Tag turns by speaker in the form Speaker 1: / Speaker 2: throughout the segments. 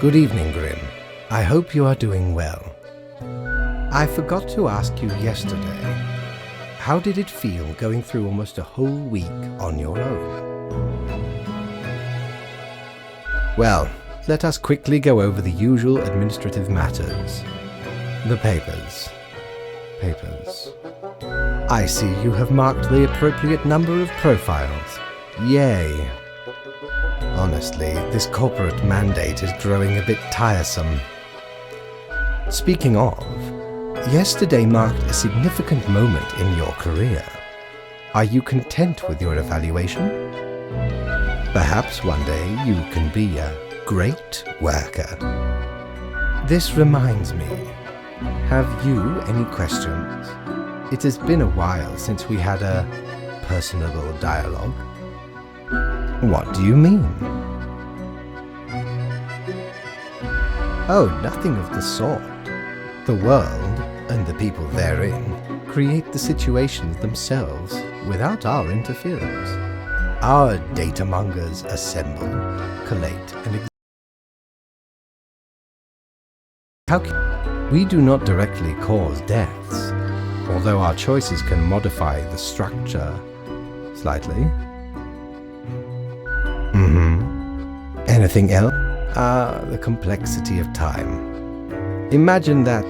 Speaker 1: Good evening, Grim. I hope you are doing well. I forgot to ask you yesterday, how did it feel going through almost a whole week on your own? Well, let us quickly go over the usual administrative matters. The papers. I see you have marked the appropriate number of profiles. Yay! Honestly, this corporate mandate is growing a bit tiresome. Speaking of, yesterday marked a significant moment in your career. Are you content with your evaluation? Perhaps one day you can be a great worker. This reminds me, have you any questions? It has been a while since we had a personable dialogue. What do you mean? Oh, nothing of the sort. The world, and the people therein, create the situations themselves without our interference. Our data mongers assemble, collate, and we do not directly cause deaths, although our choices can modify the structure slightly. Anything else? The complexity of time. Imagine that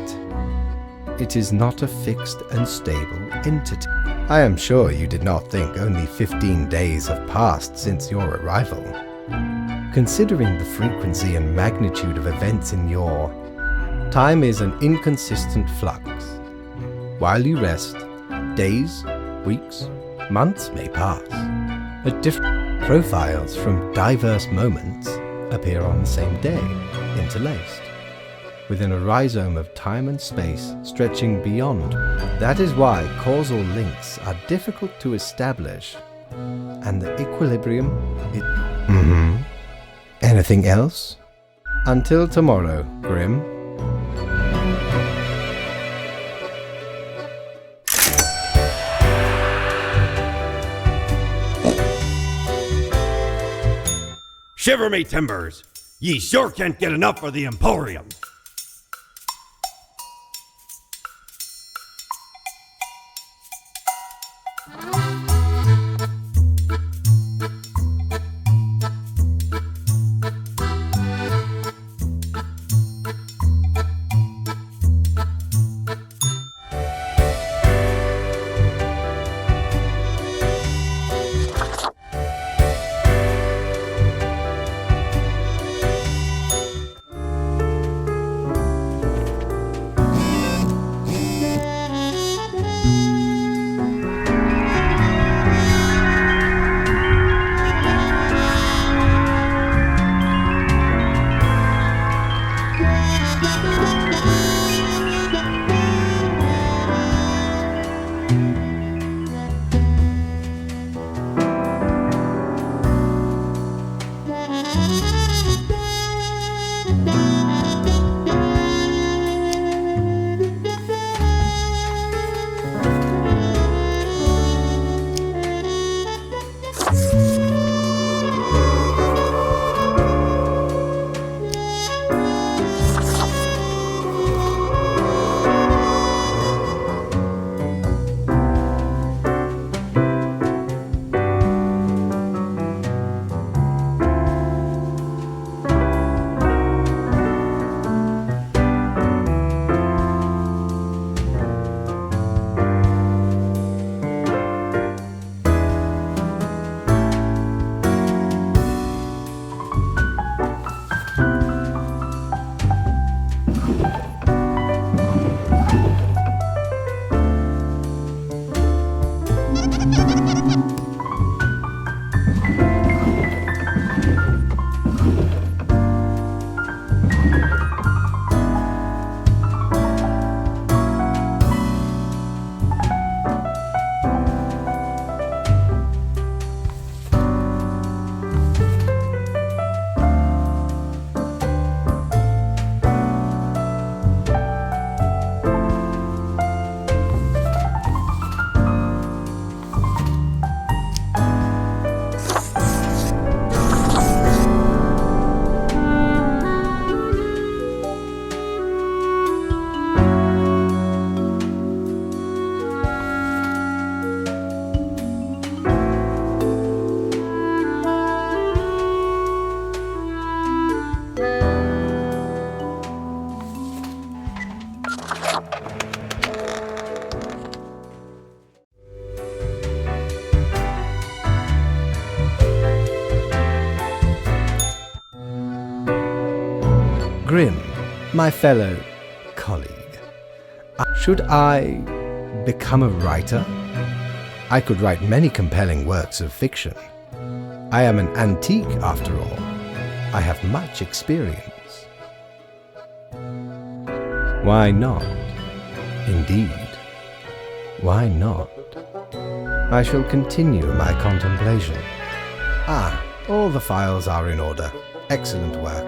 Speaker 1: it is not a fixed and stable entity. I am sure you did not think only 15 days have passed since your arrival. Considering the frequency and magnitude of events in your time is an inconsistent flux. While you rest, days, weeks, months may pass. At different profiles from diverse moments appear on the same day, interlaced, within a rhizome of time and space stretching beyond. That is why causal links are difficult to establish, and the equilibrium Anything else? Until tomorrow, Grim.
Speaker 2: Shiver me timbers! Ye sure can't get enough of the Emporium.
Speaker 1: Grimm, my fellow colleague, should I become a writer? I could write many compelling works of fiction. I am an antique, after all. I have much experience. Why not? Indeed, why not? I shall continue my contemplation. Ah, all the files are in order. Excellent work.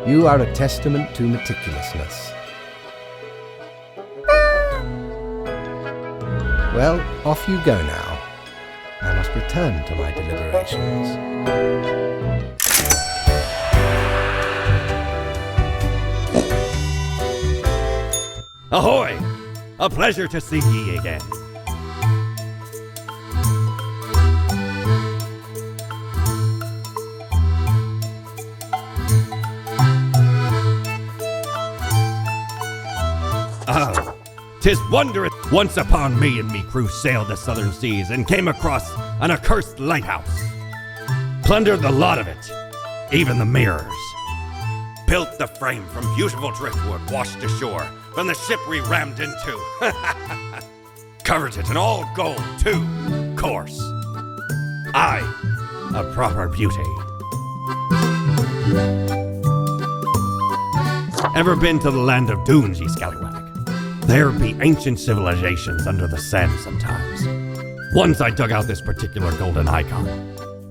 Speaker 1: You are a testament to meticulousness. Well, off you go now. I must return to my deliberations.
Speaker 2: Ahoy! A pleasure to see ye again. Ah, 'tis wondrous. Once upon me and me crew sailed the southern seas and came across an accursed lighthouse. Plundered the lot of it, even the mirrors. Built the frame from beautiful driftwood washed ashore from the ship we rammed into. Covered it in all gold, too, course. Aye, a proper beauty. Ever been to the land of dunes, ye scallywag? There be ancient civilizations under the sand sometimes. Once I dug out this particular golden icon.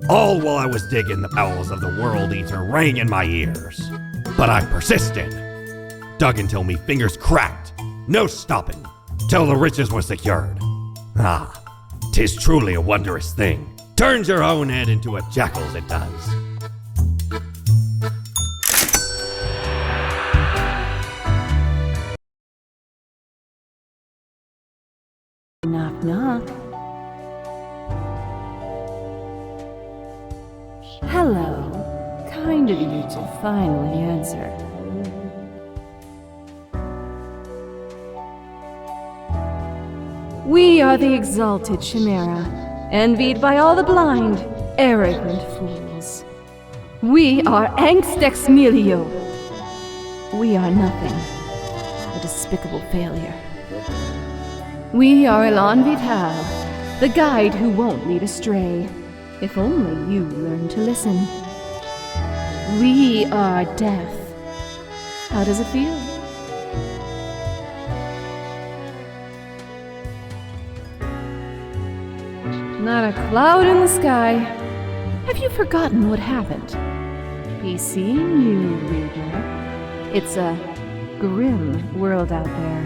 Speaker 2: All while I was digging, the bowels of the World Eater rang in my ears. But I persisted. Dug until me fingers cracked. No stopping. Till the riches were secured. Ah, 'tis truly a wondrous thing. Turns your own head into a jackal's, it does.
Speaker 3: Knock, knock. Hello. Kind of you to finally answer. We are the exalted Chimera, envied by all the blind, arrogant fools. We are Angst Ex Nihilo. We are nothing, a despicable failure. We are Elan Vital, the guide who won't lead astray, if only you learn to listen. We are death. How does it feel? Not a cloud in the sky. Have you forgotten what happened? Be seeing you, reader. It's a grim world out there.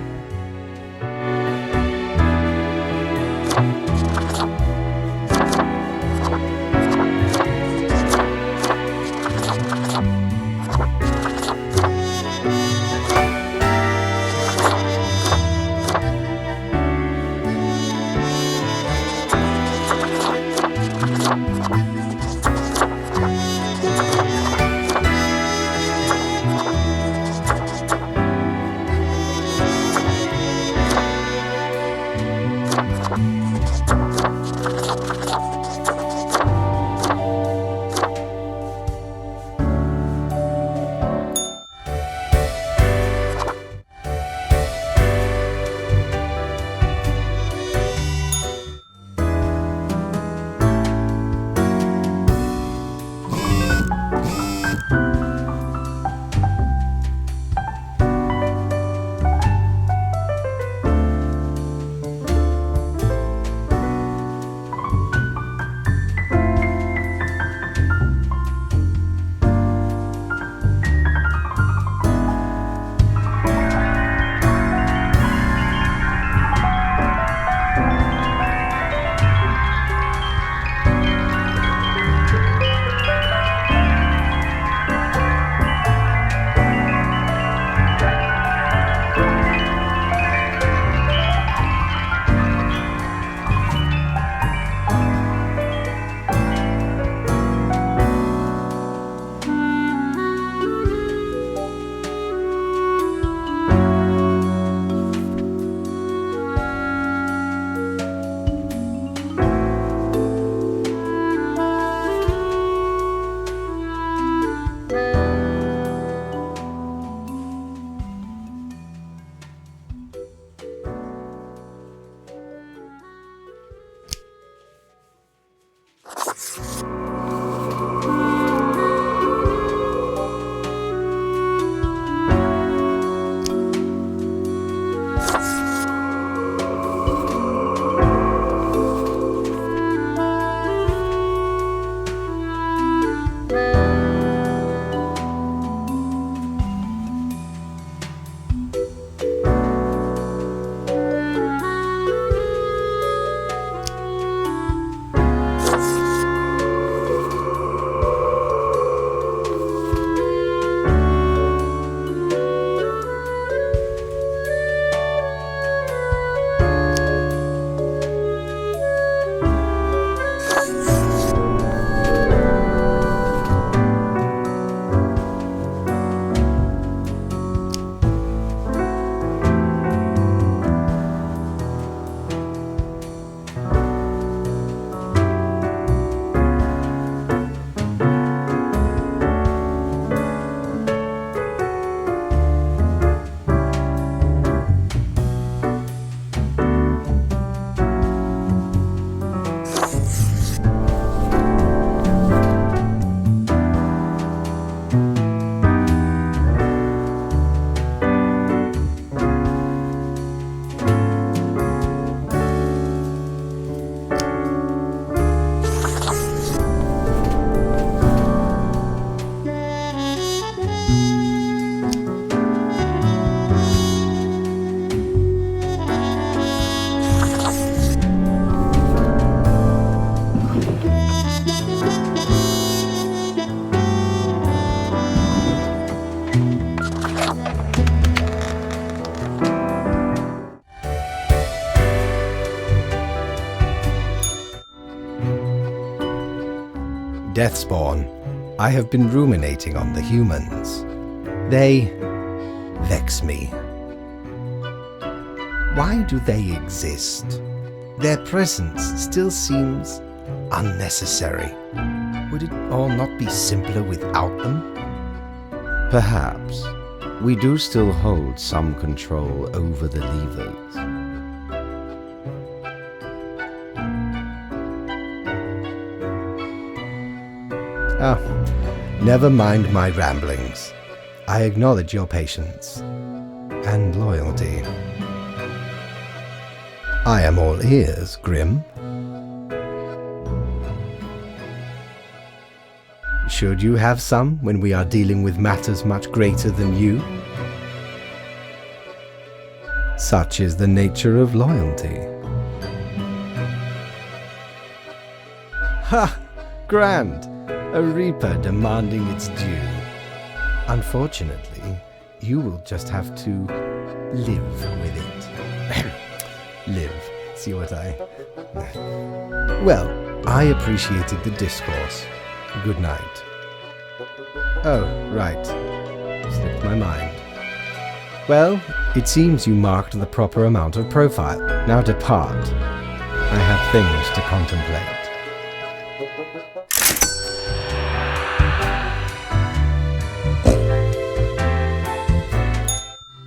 Speaker 1: Deathspawn, I have been ruminating on the humans. They vex me. Why do they exist? Their presence still seems unnecessary. Would it all not be simpler without them? Perhaps we do still hold some control over the levers. Never mind my ramblings. I acknowledge your patience and loyalty. I am all ears, Grim. Should you have some when we are dealing with matters much greater than you? Such is the nature of loyalty. Ha! Grand! A reaper demanding its due. Unfortunately, you will just have to live with it. Live. See what I... Well, I appreciated the discourse. Good night. Oh, right. Slipped my mind. Well, it seems you marked the proper amount of profile. Now depart. I have things to contemplate.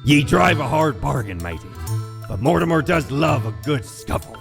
Speaker 2: Ye drive a hard bargain, matey, but Mortimer does love a good scuffle.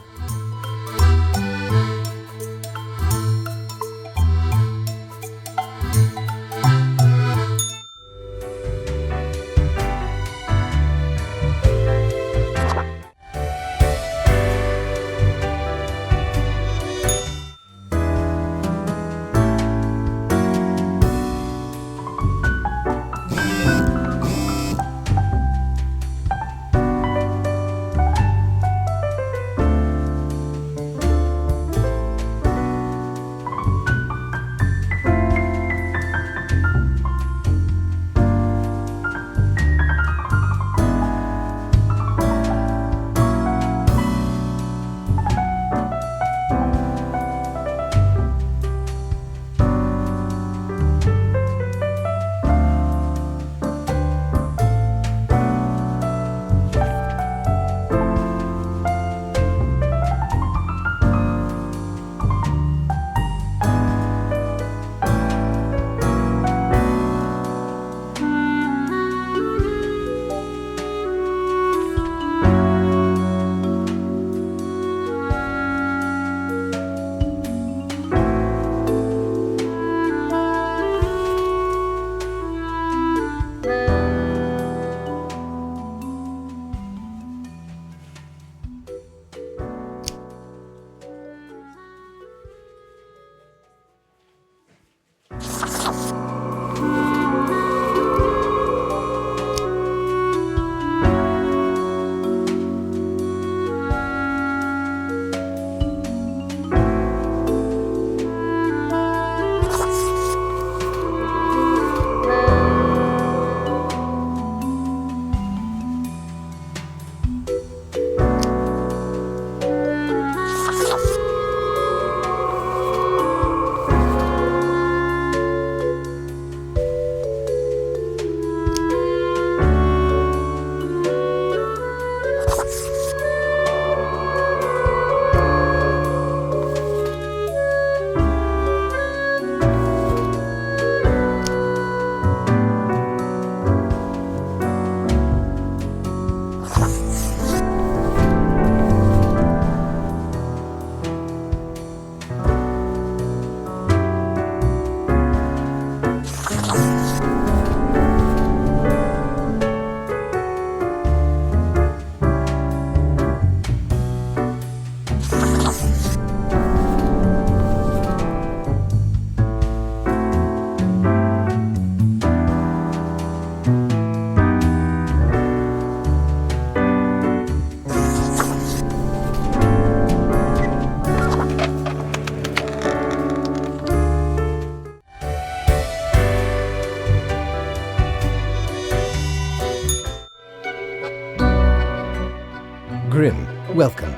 Speaker 1: Grim, welcome.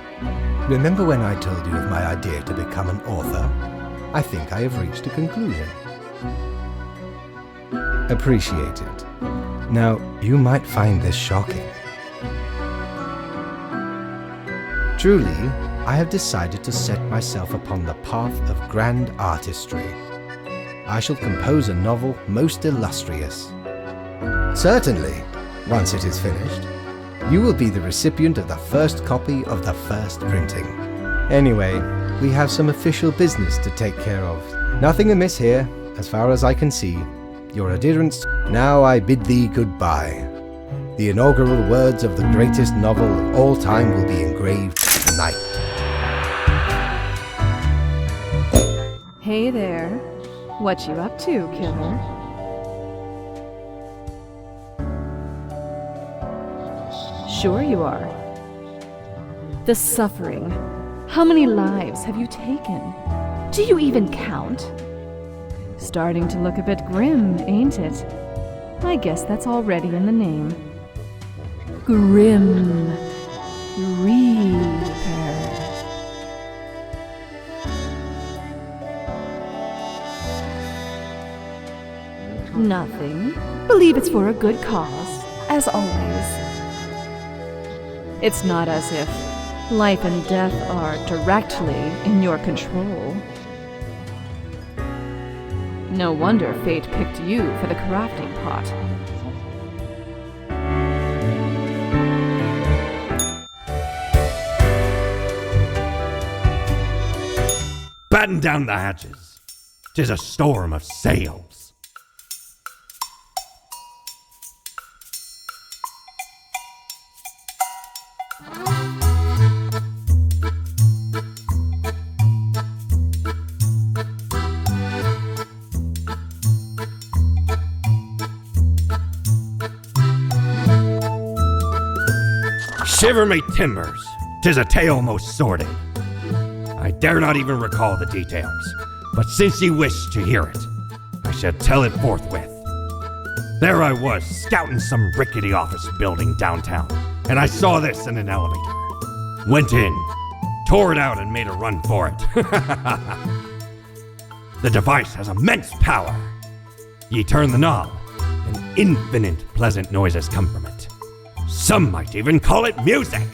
Speaker 1: Remember when I told you of my idea to become an author? I think I have reached a conclusion. Appreciated. Now, you might find this shocking. Truly, I have decided to set myself upon the path of grand artistry. I shall compose a novel most illustrious. Certainly, once it is finished, you will be the recipient of the first copy of the first printing. Anyway, we have some official business to take care of. Nothing amiss here, as far as I can see. Your adherents, now I bid thee goodbye. The inaugural words of the greatest novel of all time will be engraved tonight.
Speaker 3: Hey there. What you up to, killer? Sure you are. The suffering. How many lives have you taken? Do you even count? Starting to look a bit grim, ain't it? I guess that's already in the name. Grim Reaper. Nothing. Believe it's for a good cause, as always. It's not as if life and death are directly in your control. No wonder fate picked you for the crafting pot.
Speaker 2: Batten down the hatches. 'Tis a storm of sails. Shiver me timbers, 'tis a tale most sordid. I dare not even recall the details, but since ye wish to hear it, I shall tell it forthwith. There I was, scouting some rickety office building downtown, and I saw this in an elevator. Went in, tore it out, and made a run for it. The device has immense power. Ye turn the knob, and infinite pleasant noises come from it. Some might even call it music.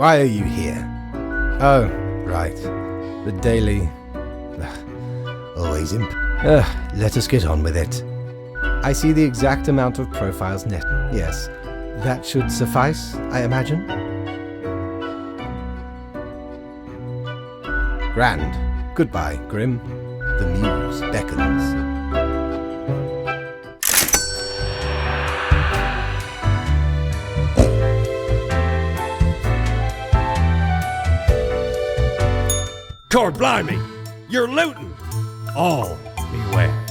Speaker 1: Why are you here? Oh, right. The daily... always imp... let us get on with it. I see the exact amount of profiles net. Yes, that should suffice, I imagine. Grand. Goodbye, Grim. The muse beckons.
Speaker 2: Cord blimey! You're looting! All beware.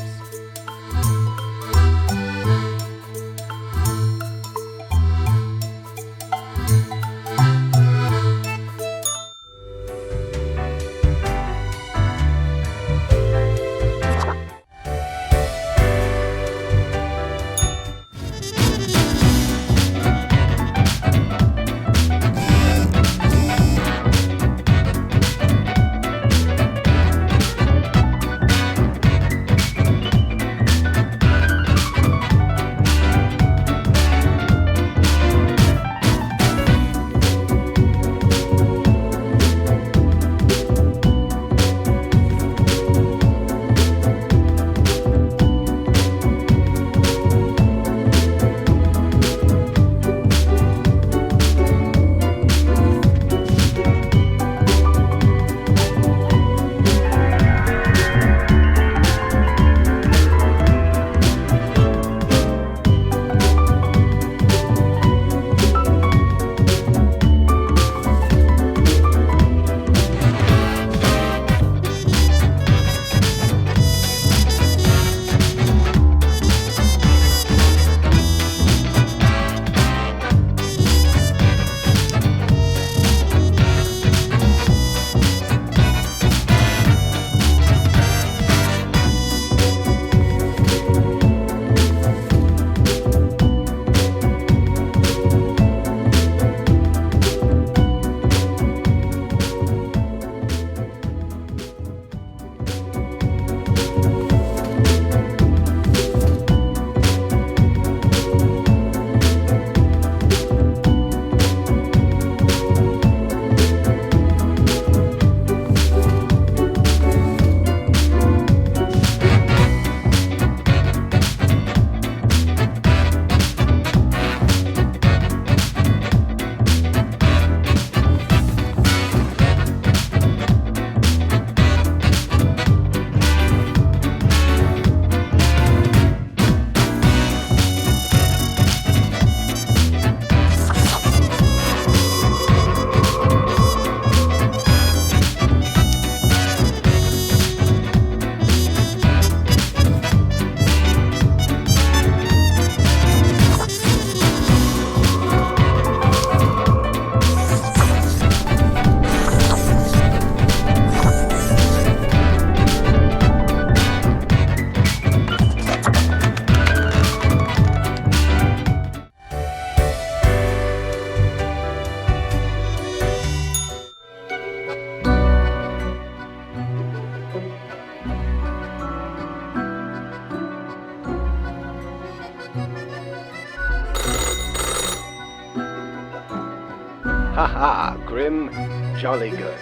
Speaker 1: Haha, Grim, jolly good.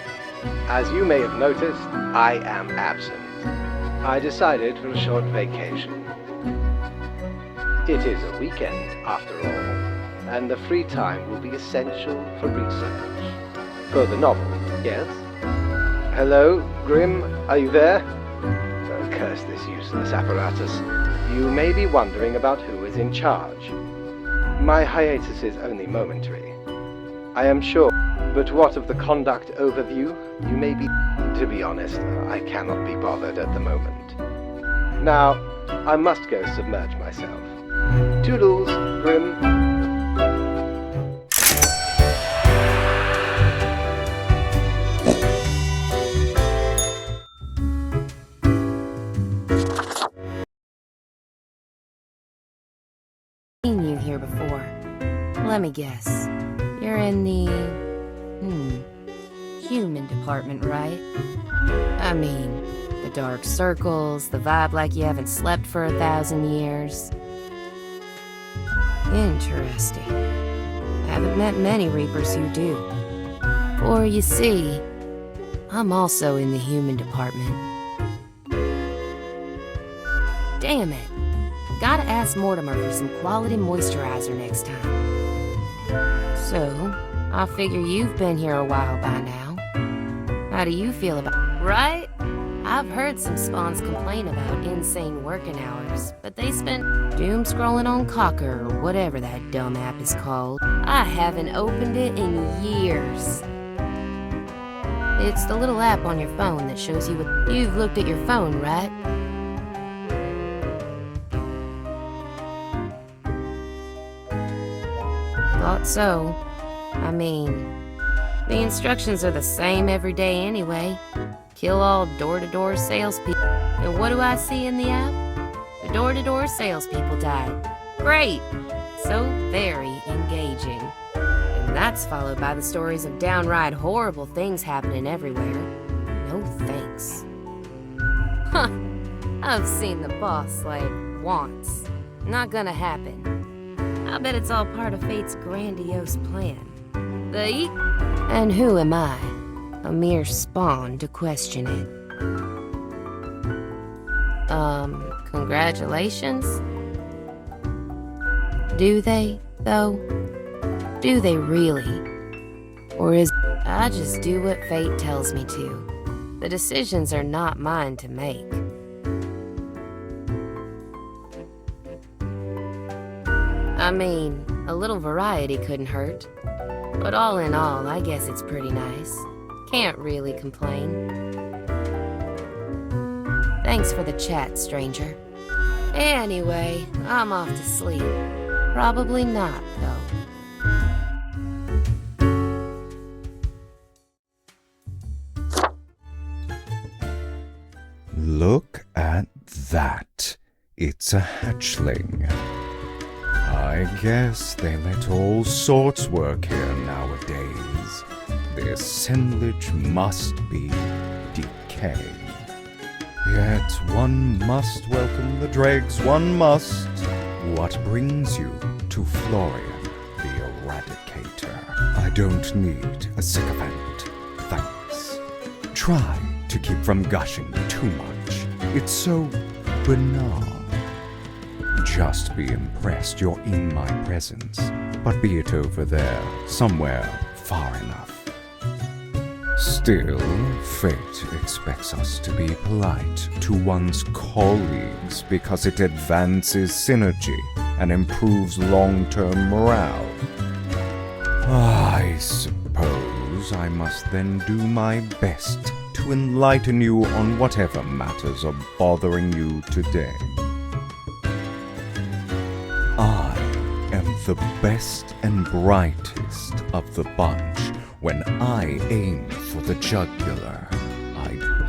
Speaker 1: As you may have noticed, I am absent. I decided for a short vacation. It is a weekend, after all, and the free time will be essential for research. For the novel, yes? Hello, Grim, are you there? Oh, curse this useless apparatus. You may be wondering about who is in charge. My hiatus is only momentary, I am sure, but what of the conduct overview? You may be... To be honest, I cannot be bothered at the moment. Now, I must go submerge myself. Toodles, Grim.
Speaker 4: Seen you here before. Let me guess. You're in the... human department, right? I mean, the dark circles, the vibe like you haven't slept for 1,000 years. Interesting. Haven't met many Reapers who do. For you see, I'm also in the human department. Damn it. Gotta ask Mortimer for some quality moisturizer next time. So, I figure you've been here a while by now. How do you feel about it? Right? I've heard some spawns complain about insane working hours, but they spend doom scrolling on Cocker or whatever that dumb app is called. I haven't opened it in years. It's the little app on your phone that shows you what... You've looked at your phone, right? Thought so. I mean, the instructions are the same every day anyway. Kill all door-to-door salespeople. And what do I see in the app? The door-to-door salespeople died. Great! So very engaging. And that's followed by the stories of downright horrible things happening everywhere. No thanks. Huh. I've seen the boss, like, once. Not gonna happen. I bet it's all part of Fate's grandiose plan. And who am I? A mere spawn to question it. Congratulations? Do they, though? Do they really? Or is... I just do what fate tells me to. The decisions are not mine to make. I mean, a little variety couldn't hurt. But all in all, I guess it's pretty nice. Can't really complain. Thanks for the chat, stranger. Anyway, I'm off to sleep. Probably not, though.
Speaker 5: Look at that. It's a hatchling. I guess they let all sorts work here nowadays. The assemblage must be decay. Yet one must welcome the dregs, one must. What brings you to Florian, the Eradicator? I don't need a sycophant, thanks. Try to keep from gushing too much. It's so banal. Just be impressed you're in my presence, but be it over there, somewhere far enough. Still, fate expects us to be polite to one's colleagues because it advances synergy and improves long-term morale. I suppose I must then do my best to enlighten you on whatever matters are bothering you today. I am the best and brightest of the bunch. When I aim for the jugular,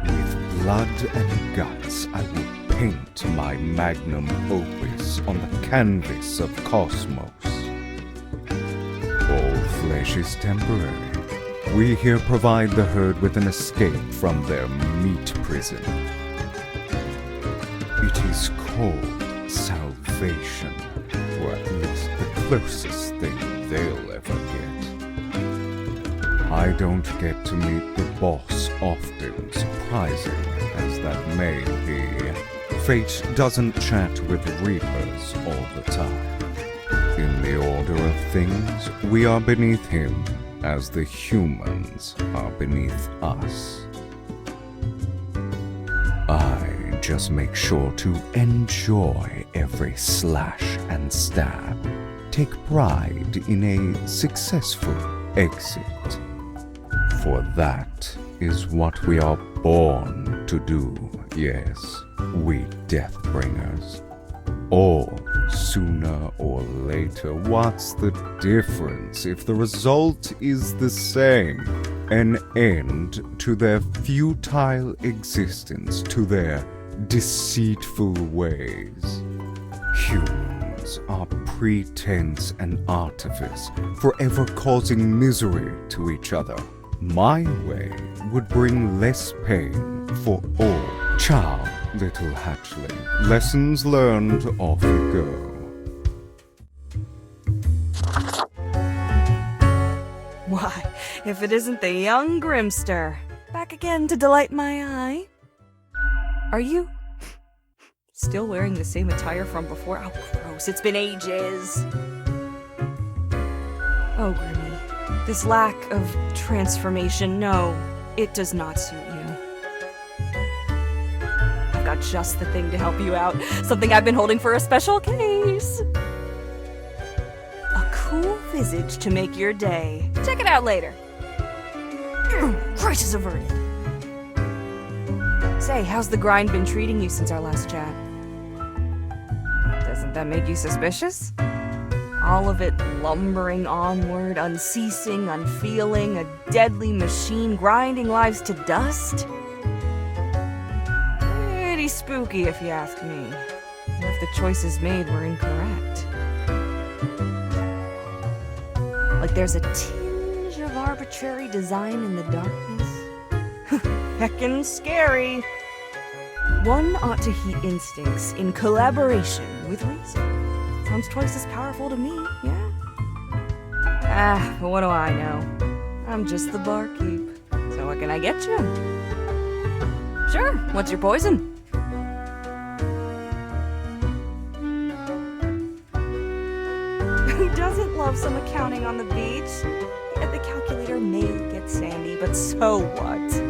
Speaker 5: with blood and guts, I will paint my magnum opus on the canvas of cosmos. All flesh is temporary. We here provide the herd with an escape from their meat prison. It is called salvation, or at least the closest thing they'll ever get. I don't get to meet the boss often, surprising as that may be. Fate doesn't chat with reapers all the time. In the order of things, we are beneath him, as the humans are beneath us. I just make sure to enjoy every slash and stab. Take pride in a successful exit. For that is what we are born to do, yes, we Deathbringers. Or, sooner or later, what's the difference if the result is the same? An end to their futile existence, to their deceitful ways. Humans are pretense and artifice, forever causing misery to each other. My way would bring less pain for all. Ciao, little hatchling. Lessons learned, off you go.
Speaker 6: Why, if it isn't the young Grimster. Back again to delight my eye. Are you still wearing the same attire from before? Oh, gross. It's been ages. Oh, Grimmy. This lack of transformation, no, it does not suit you. I've got just the thing to help you out. Something I've been holding for a special case. A cool visage to make your day. Check it out later. Crisis averted. Say, how's the grind been treating you since our last chat? Doesn't that make you suspicious? All of it lumbering onward, unceasing, unfeeling, a deadly machine grinding lives to dust? Pretty spooky if you ask me. What if the choices made were incorrect? Like there's a tinge of arbitrary design in the darkness? Heckin' scary. One ought to heed instincts in collaboration with reason. Sounds twice as powerful to me, yeah? But what do I know? I'm just the barkeep. So what can I get you? Sure, what's your poison? Who doesn't love some accounting on the beach? Yeah, the calculator may get sandy, but so what?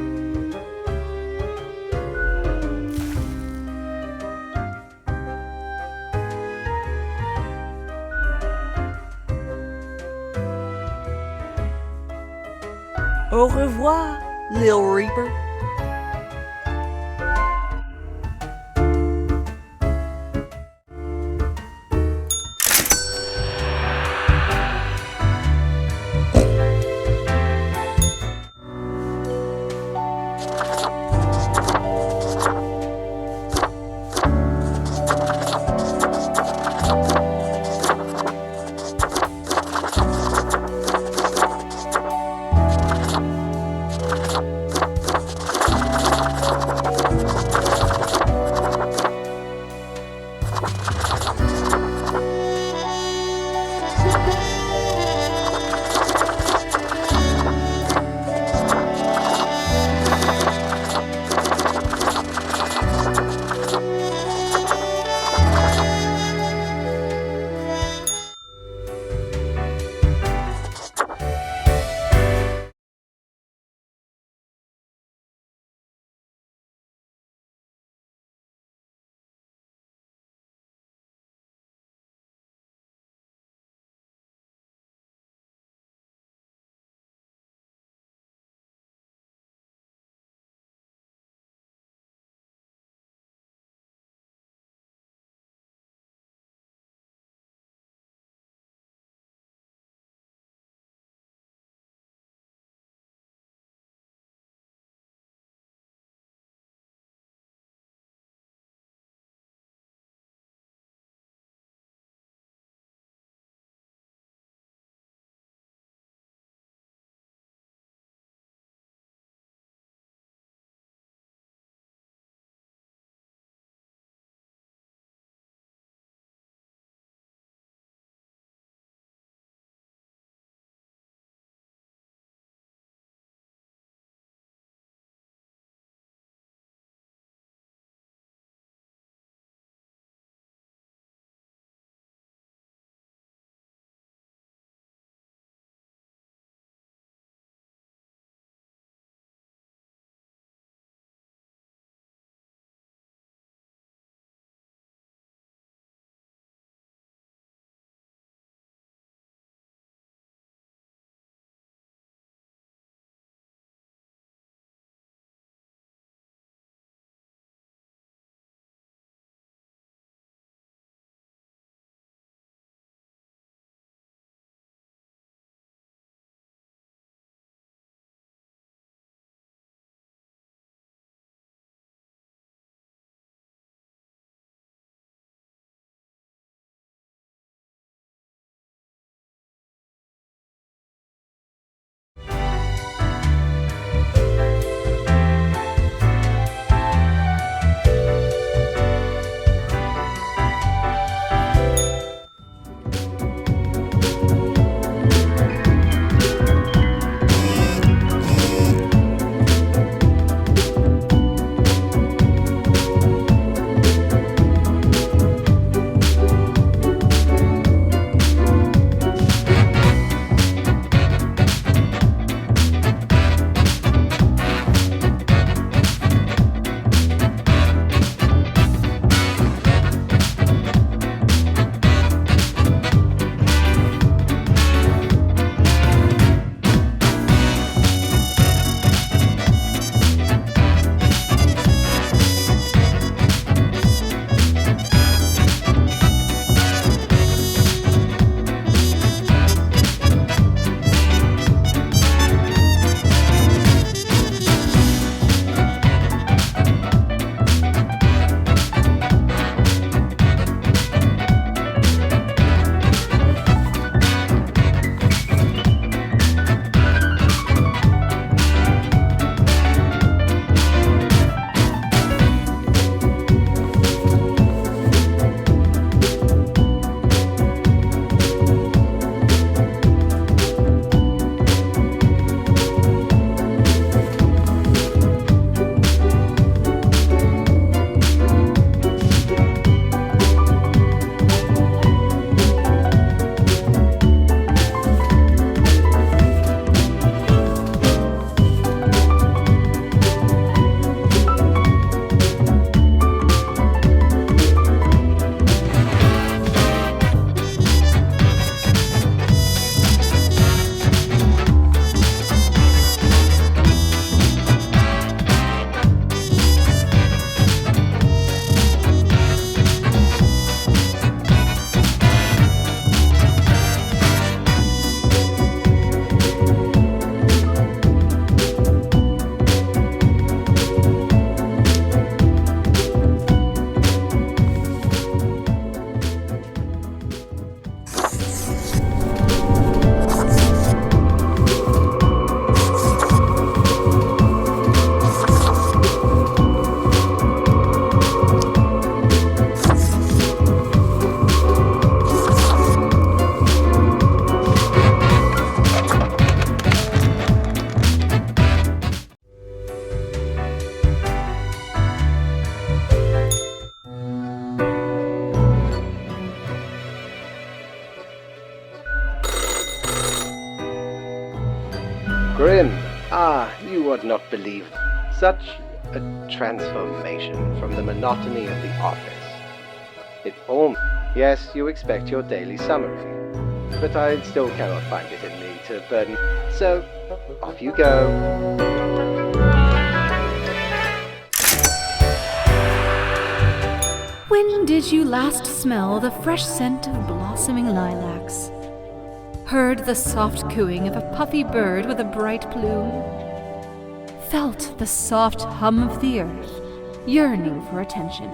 Speaker 6: Au revoir, Lil Reaper.
Speaker 1: Grim, you would not believe such a transformation from the monotony of the office. It almost... Yes, you expect your daily summary, but I still cannot find it in me to burden. So, off you go.
Speaker 3: When did you last smell the fresh scent of blossoming lilacs? Heard the soft cooing of a puffy bird with a bright plume? Felt the soft hum of the earth, yearning for attention?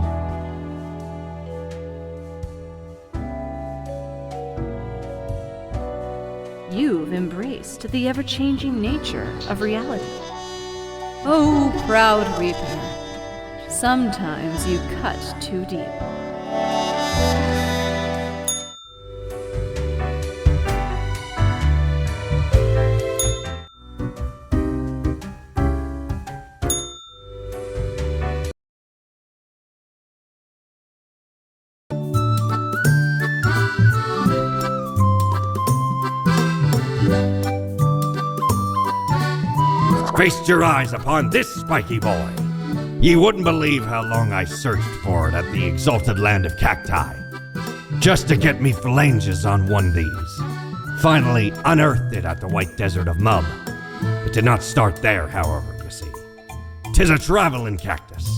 Speaker 3: You've embraced the ever-changing nature of reality. Oh, proud reaper, sometimes you cut too deep.
Speaker 2: Feast your eyes upon this spiky boy. Ye wouldn't believe how long I searched for it at the exalted land of cacti, just to get me phalanges on one of these. Finally unearthed it at the white desert of Mub. It did not start there, however, you see. 'Tis a traveling cactus.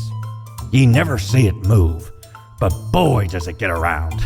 Speaker 2: Ye never see it move, but boy does it get around.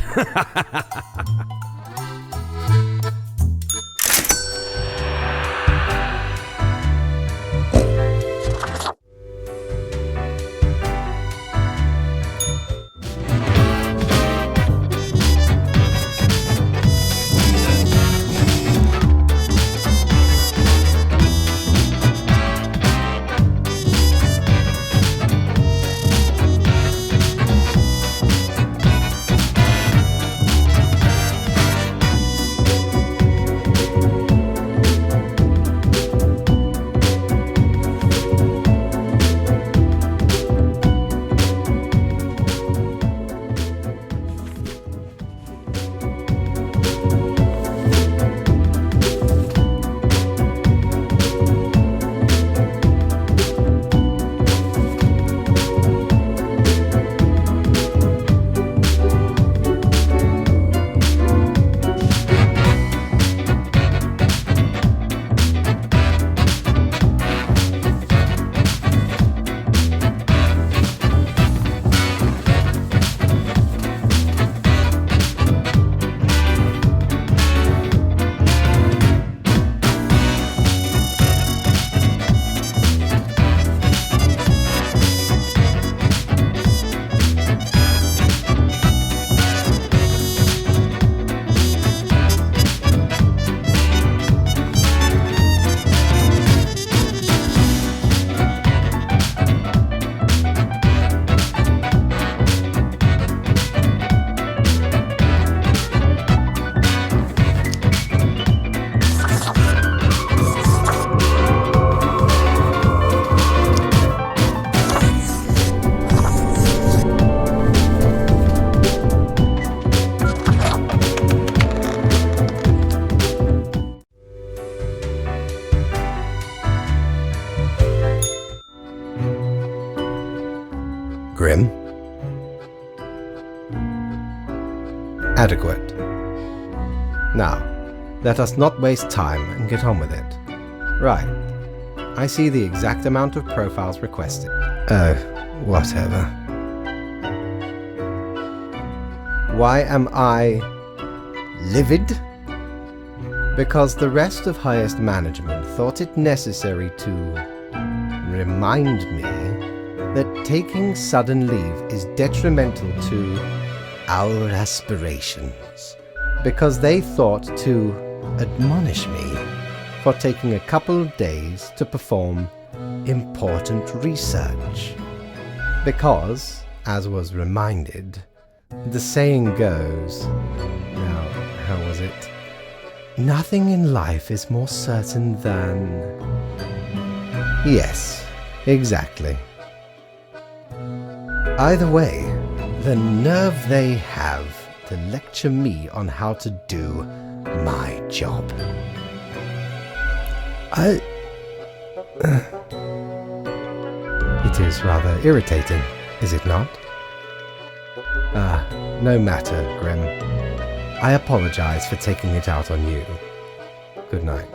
Speaker 1: Grim? Adequate. Now, let us not waste time and get on with it. Right. I see the exact amount of profiles requested. Oh, whatever. Why am I livid? Because the rest of highest management thought it necessary to remind me that taking sudden leave is detrimental to our aspirations, because they thought to admonish me for taking a couple of days to perform important research. Because, as was reminded, the saying goes, now, how was it? Nothing in life is more certain than... Yes, exactly. Either way, the nerve they have to lecture me on how to do my job. It is rather irritating, is it not? No matter, Grim. I apologize for taking it out on you. Good night.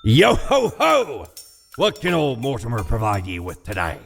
Speaker 2: Yo ho ho! What can old Mortimer provide ye with today?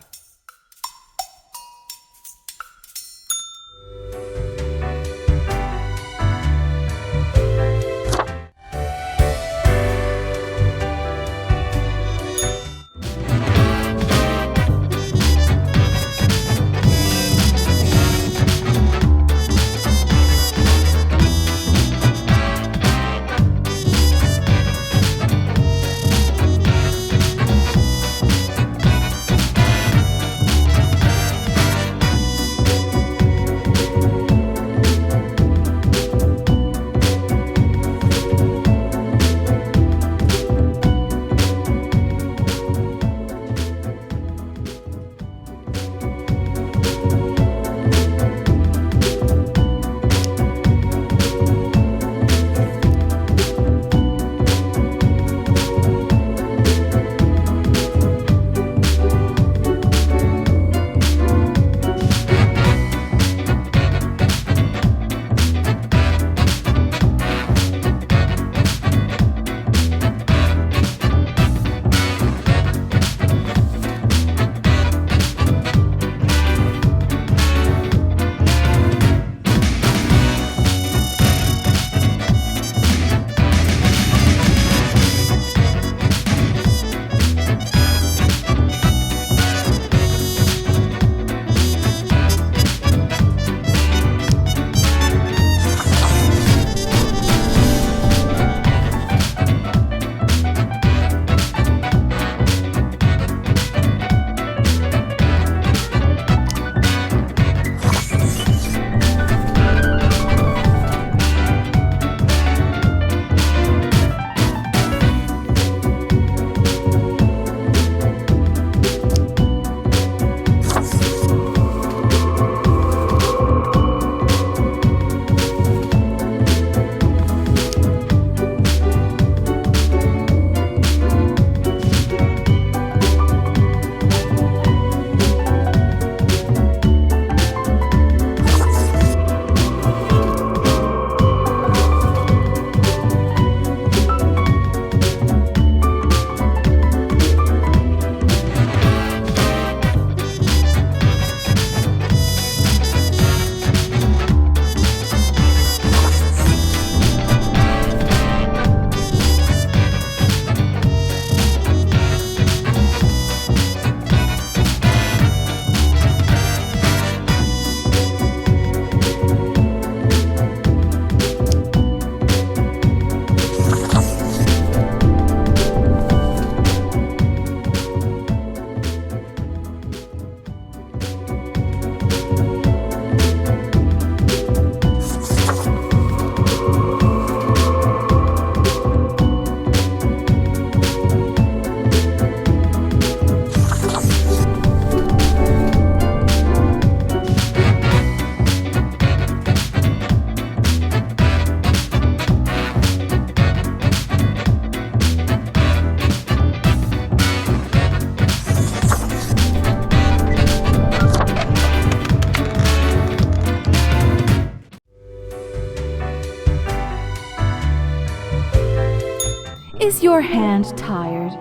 Speaker 3: Is your hand tired?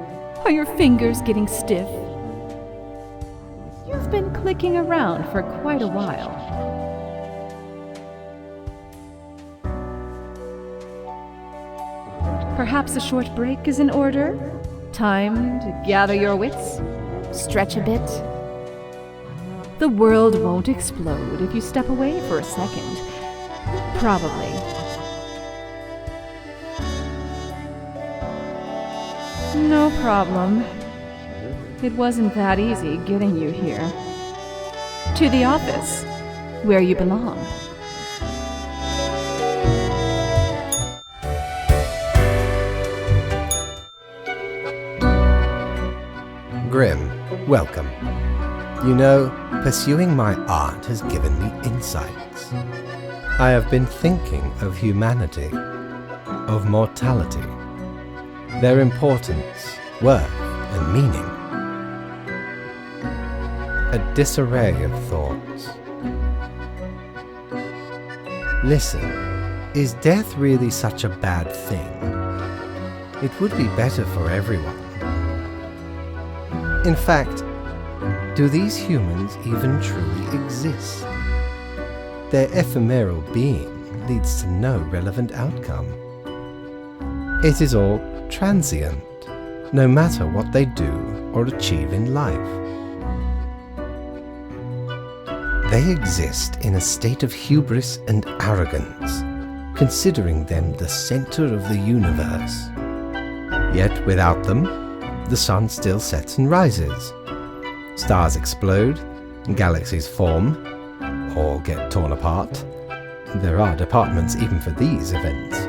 Speaker 3: Are your fingers getting stiff? You've been clicking around for quite a while. Perhaps a short break is in order? Time to gather your wits? Stretch a bit? The world won't explode if you step away for a second. Probably. No problem. It wasn't that easy getting you here. To the office, where you belong.
Speaker 1: Grim, welcome. You know, pursuing my art has given me insights. I have been thinking of humanity, of mortality, their importance, worth, and meaning. A disarray of thoughts. Listen, is death really such a bad thing? It would be better for everyone. In fact, do these humans even truly exist? Their ephemeral being leads to no relevant outcome. It is all transient, no matter what they do or achieve in life. They exist in a state of hubris and arrogance, considering them the center of the universe. Yet without them, the sun still sets and rises. Stars explode, galaxies form, or get torn apart. There are departments even for these events.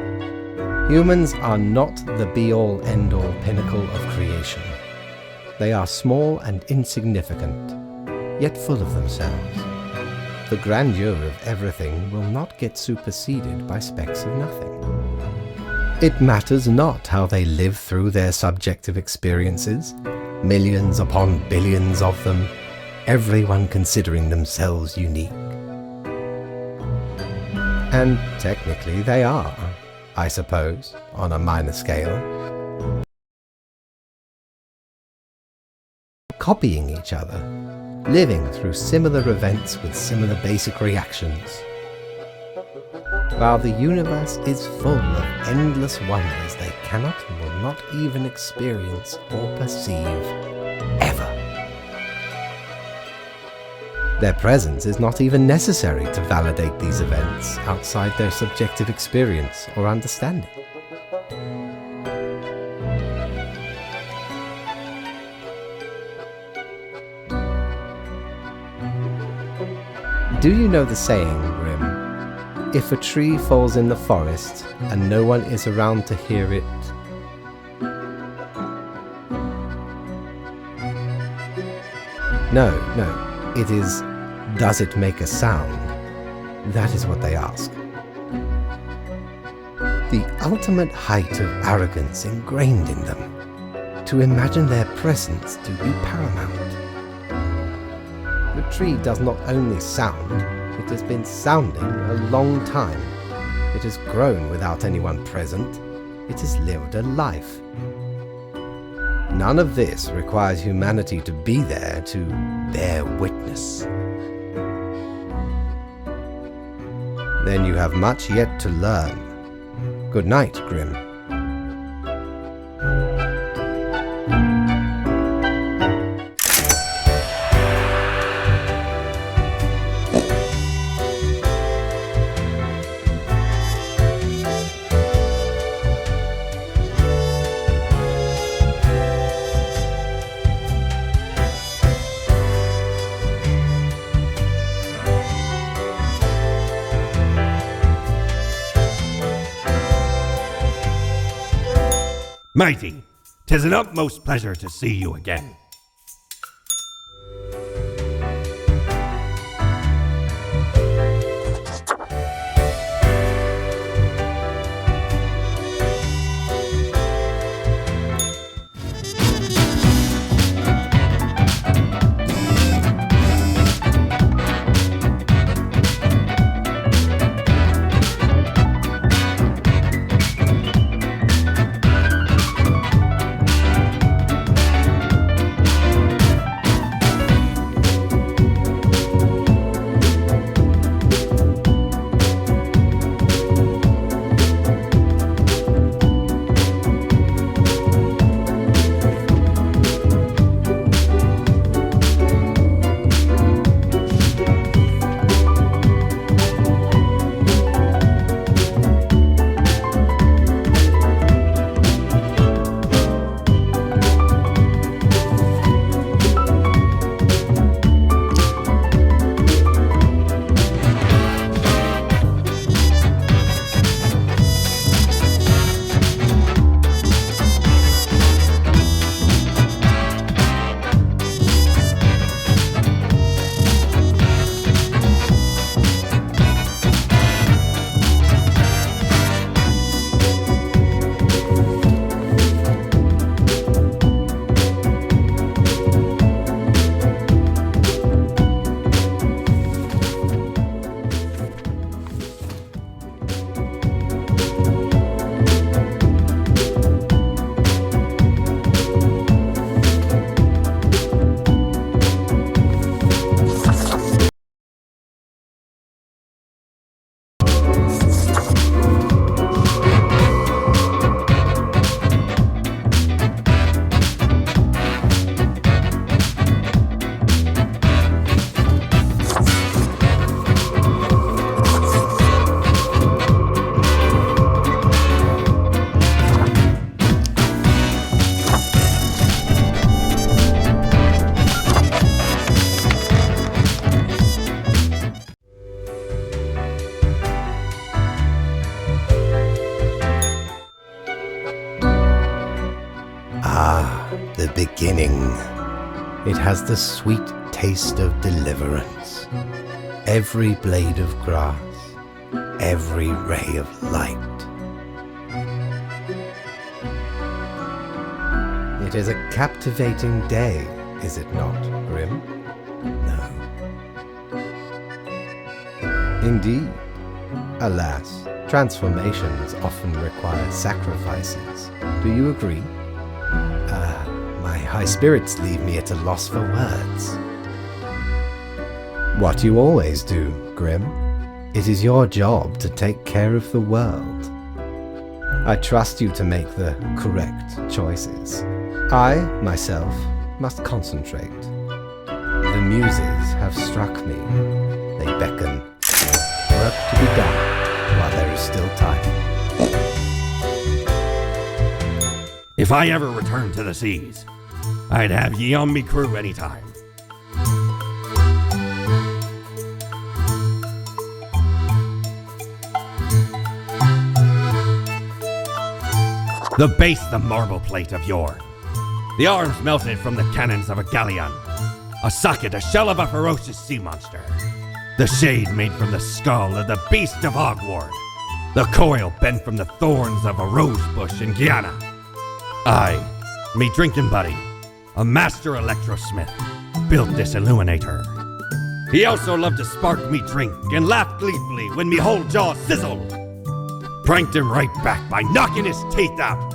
Speaker 1: Humans are not the be-all, end-all pinnacle of creation. They are small and insignificant, yet full of themselves. The grandeur of everything will not get superseded by specks of nothing. It matters not how they live through their subjective experiences, millions upon billions of them, everyone considering themselves unique. And technically they are, I suppose, on a minor scale. Copying each other, living through similar events with similar basic reactions. While the universe is full of endless wonders they cannot and will not even experience or perceive, ever. Their presence is not even necessary to validate these events outside their subjective experience or understanding. Do you know the saying, Grim? If a tree falls in the forest and no one is around to hear it, No, it is, does it make a sound? That is what they ask. The ultimate height of arrogance ingrained in them, to imagine their presence to be paramount. The tree does not only sound, it has been sounding a long time. It has grown without anyone present. It has lived a life. None of this requires humanity to be there to bear witness. Then you have much yet to learn. Good night, Grim.
Speaker 2: Mighty, 'tis an utmost pleasure to see you again.
Speaker 1: the beginning. It has the sweet taste of deliverance. Every blade of grass, every ray of light. It is a captivating day, is it not, Grim? No. Indeed. Alas, transformations often require sacrifices. Do you agree? My high spirits leave me at a loss for words. What you always do, Grim. It is your job to take care of the world. I trust you to make the correct choices. I, myself, must concentrate. The muses have struck me. They beckon. Work to be done while there is still time.
Speaker 2: If I ever return to the seas, I'd have ye on me crew anytime. The base, the marble plate of yore. The arms melted from the cannons of a galleon. A socket, a shell of a ferocious sea monster. The shade made from the skull of the beast of Hogward. The coil bent from the thorns of a rose bush in Guyana. I, me drinking buddy, a master electrosmith, built this illuminator. He also loved to spark me drink and laughed gleefully when me whole jaw sizzled. Pranked him right back by knocking his teeth out.